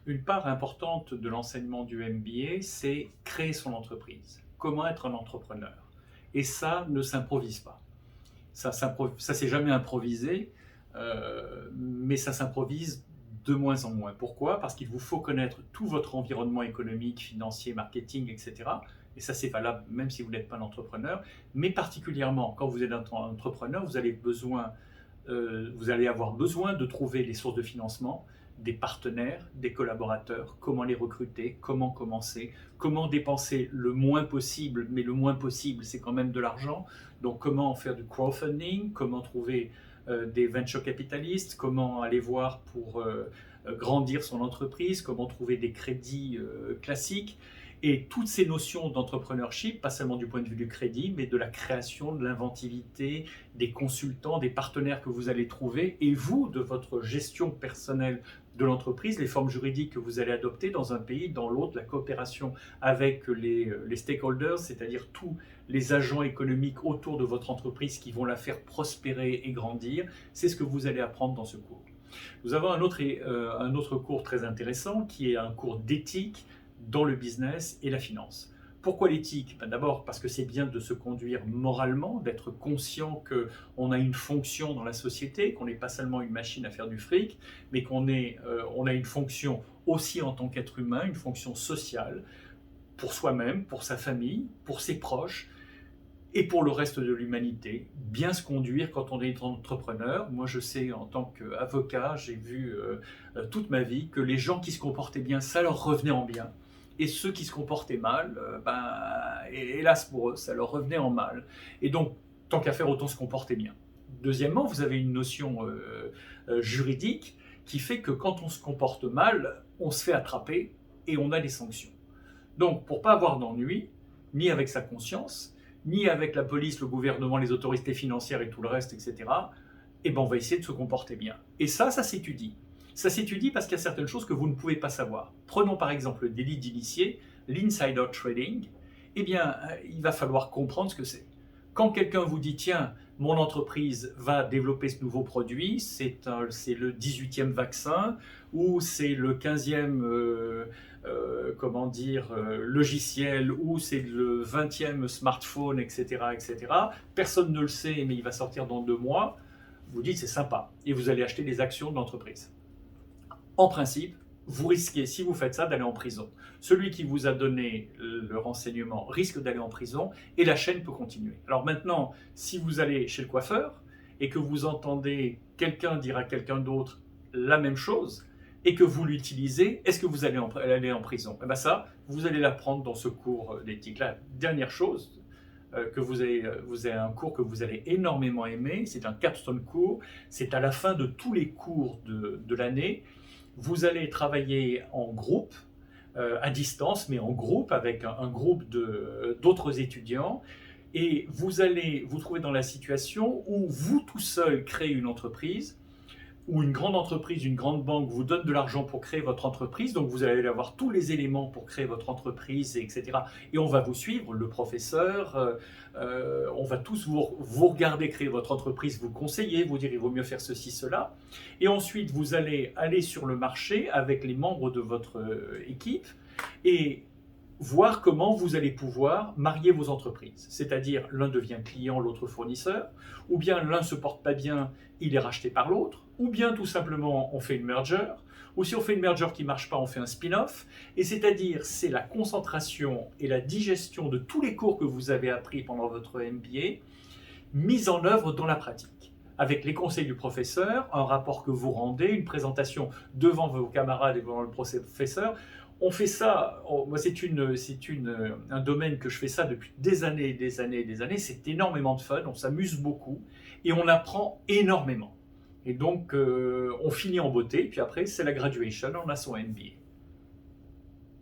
Une part importante de l'enseignement du MBA, c'est créer son entreprise. Comment être un entrepreneur. Et ça ne s'improvise pas. Ça s'est jamais improvisé, mais ça s'improvise de moins en moins. Pourquoi? Parce qu'il vous faut connaître tout votre environnement économique, financier, marketing, etc. Et ça, c'est valable même si vous n'êtes pas un entrepreneur. Mais particulièrement, quand vous êtes un entrepreneur, vous allez avoir besoin de trouver les sources de financement, des partenaires, des collaborateurs, comment les recruter, comment commencer, comment dépenser le moins possible, mais le moins possible, c'est quand même de l'argent. Donc comment faire du crowdfunding, comment trouver des venture capitalistes, comment aller voir pour grandir son entreprise, comment trouver des crédits classiques. Et toutes ces notions d'entrepreneurship, pas seulement du point de vue du crédit, mais de la création, de l'inventivité, des consultants, des partenaires que vous allez trouver, et vous, de votre gestion personnelle de l'entreprise, les formes juridiques que vous allez adopter dans un pays, dans l'autre, la coopération avec les stakeholders, c'est-à-dire tous les agents économiques autour de votre entreprise qui vont la faire prospérer et grandir, c'est ce que vous allez apprendre dans ce cours. Nous avons un autre cours très intéressant qui est un cours d'éthique dans le business et la finance. Pourquoi l'éthique? D'abord parce que c'est bien de se conduire moralement, d'être conscient qu'on a une fonction dans la société, qu'on n'est pas seulement une machine à faire du fric, mais on a une fonction aussi en tant qu'être humain, une fonction sociale, pour soi-même, pour sa famille, pour ses proches, et pour le reste de l'humanité, bien se conduire quand on est entrepreneur. Moi, je sais, en tant qu'avocat, j'ai vu toute ma vie que les gens qui se comportaient bien, ça leur revenait en bien. Et ceux qui se comportaient mal, hélas pour eux, ça leur revenait en mal. Et donc, tant qu'à faire, autant se comporter bien. Deuxièmement, vous avez une notion juridique qui fait que quand on se comporte mal, on se fait attraper et on a des sanctions. Donc, pour ne pas avoir d'ennui, ni avec sa conscience, ni avec la police, le gouvernement, les autorités financières et tout le reste, etc., eh ben on va essayer de se comporter bien. Et ça s'étudie. Ça s'étudie parce qu'il y a certaines choses que vous ne pouvez pas savoir. Prenons par exemple le délit d'initié, l'insider trading. Eh bien, il va falloir comprendre ce que c'est. Quand quelqu'un vous dit, tiens, mon entreprise va développer ce nouveau produit, c'est le 18e vaccin, ou c'est le 15e logiciel, ou c'est le 20e smartphone, etc., etc. Personne ne le sait, mais il va sortir dans 2 mois. Vous dites, c'est sympa, et vous allez acheter des actions de l'entreprise. En principe, vous risquez, si vous faites ça, d'aller en prison. Celui qui vous a donné le renseignement risque d'aller en prison et la chaîne peut continuer. Alors maintenant, si vous allez chez le coiffeur et que vous entendez quelqu'un dire à quelqu'un d'autre la même chose et que vous l'utilisez, est-ce que vous allez aller en prison? Et bien ça, vous allez l'apprendre dans ce cours d'éthique. La dernière chose, vous avez un cours que vous allez énormément aimer, c'est un capstone cours, c'est à la fin de tous les cours de l'année. Vous allez travailler en groupe, à distance, mais en groupe, avec un groupe d'autres étudiants, et vous allez vous trouver dans la situation où vous tout seul créez une entreprise, ou une grande entreprise, une grande banque vous donne de l'argent pour créer votre entreprise, donc vous allez avoir tous les éléments pour créer votre entreprise, etc. Et on va vous suivre, le professeur, on va tous vous regarder créer votre entreprise, vous conseiller, vous dire il vaut mieux faire ceci, cela. Et ensuite, vous allez aller sur le marché avec les membres de votre équipe et voir comment vous allez pouvoir marier vos entreprises. C'est-à-dire, l'un devient client, l'autre fournisseur, ou bien l'un se porte pas bien, il est racheté par l'autre, ou bien tout simplement on fait une merger, ou si on fait une merger qui ne marche pas, on fait un spin-off. Et c'est-à-dire, c'est la concentration et la digestion de tous les cours que vous avez appris pendant votre MBA, mise en œuvre dans la pratique. Avec les conseils du professeur, un rapport que vous rendez, une présentation devant vos camarades et devant le professeur. On fait ça, moi c'est un domaine que je fais ça depuis des années et des années et des années, c'est énormément de fun, on s'amuse beaucoup et on apprend énormément. Et donc on finit en beauté, puis après c'est la graduation, on a son MBA.